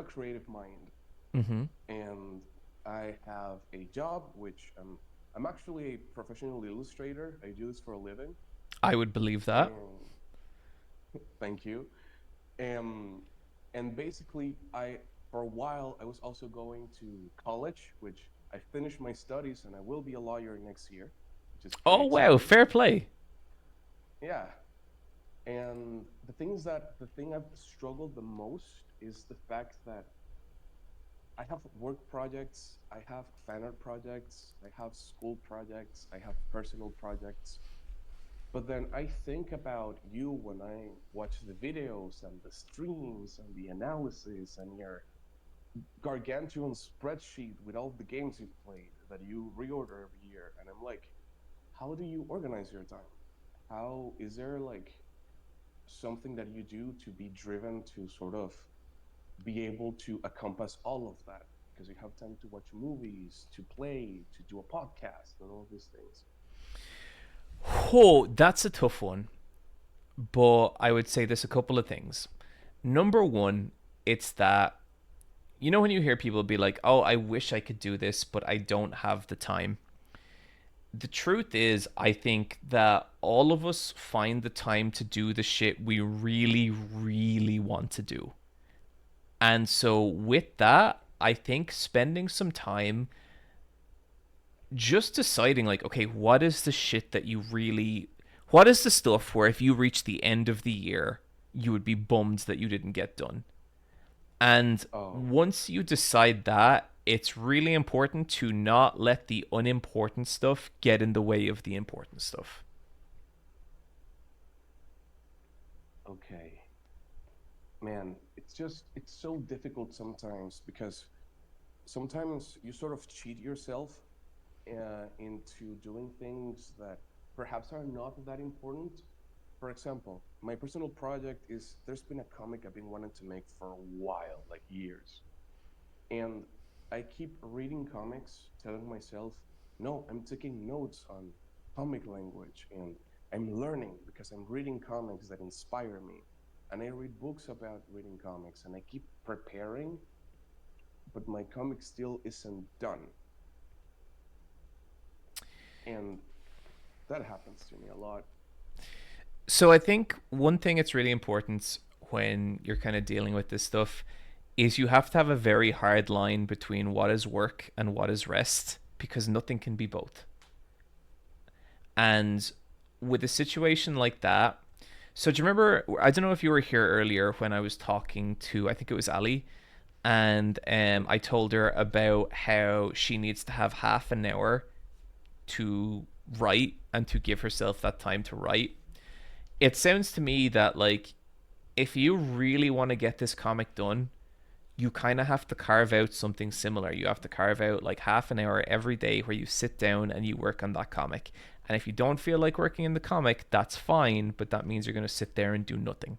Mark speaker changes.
Speaker 1: a creative mind,
Speaker 2: Mm-hmm.
Speaker 1: and I have a job which I'm actually a professional illustrator. I do this for a living,
Speaker 2: I would believe that.
Speaker 1: and thank you. Um, and basically, I for a while I was also going to college, which I finished my studies, and I will be a lawyer next year, which is pretty
Speaker 2: Oh wow,
Speaker 1: exciting.
Speaker 2: fair play.
Speaker 1: Yeah, and the thing I've struggled the most is the fact that I have work projects, I have fan art projects, I have school projects, I have personal projects. But then I think about you when I watch the videos and the streams and the analysis and your gargantuan spreadsheet with all the games you've played that you reorder every year. And I'm like, how do you organize your time? How is there like something that you do to be driven to sort of be able to encompass all of that? Because you have time to watch movies, to play, to do a podcast, and all these things.
Speaker 2: Oh, that's a tough one. But I would say there's a couple of things. Number one, it's that you know when you hear people be like, "Oh, I wish I could do this, but I don't have the time." The truth is, I think that all of us find the time to do the shit we really, really want to do. And so, with that, I think spending some time just deciding, like, okay, what is the shit that you really. What is the stuff where if you reach the end of the year, you would be bummed that you didn't get done? And
Speaker 1: Oh,
Speaker 2: once you decide that, it's really important to not let the unimportant stuff get in the way of the important stuff.
Speaker 1: okay. Man, it's so difficult sometimes because sometimes you sort of cheat yourself into doing things that perhaps are not that important. For example, my personal project is there's been a comic I've been wanting to make for a while, like years. And I keep reading comics, telling myself, no, I'm taking notes on comic language and I'm learning because I'm reading comics that inspire me. And I read books about reading comics and I keep preparing, but my comic still isn't done. And that happens to me a lot.
Speaker 2: So I think one thing that's really important when you're kind of dealing with this stuff is you have to have a very hard line between what is work and what is rest because nothing can be both. And with a situation like that, so do you remember? I don't know if you were here earlier when I was talking to, I think it was Ali, and I told her about how she needs to have half an hour to write and to give herself that time to write. It sounds to me that like if you really want to get this comic done, you kind of have to carve out something similar. You have to carve out like half an hour every day where you sit down and you work on that comic. And if you don't feel like working in the comic, that's fine, but that means you're going to sit there and do nothing.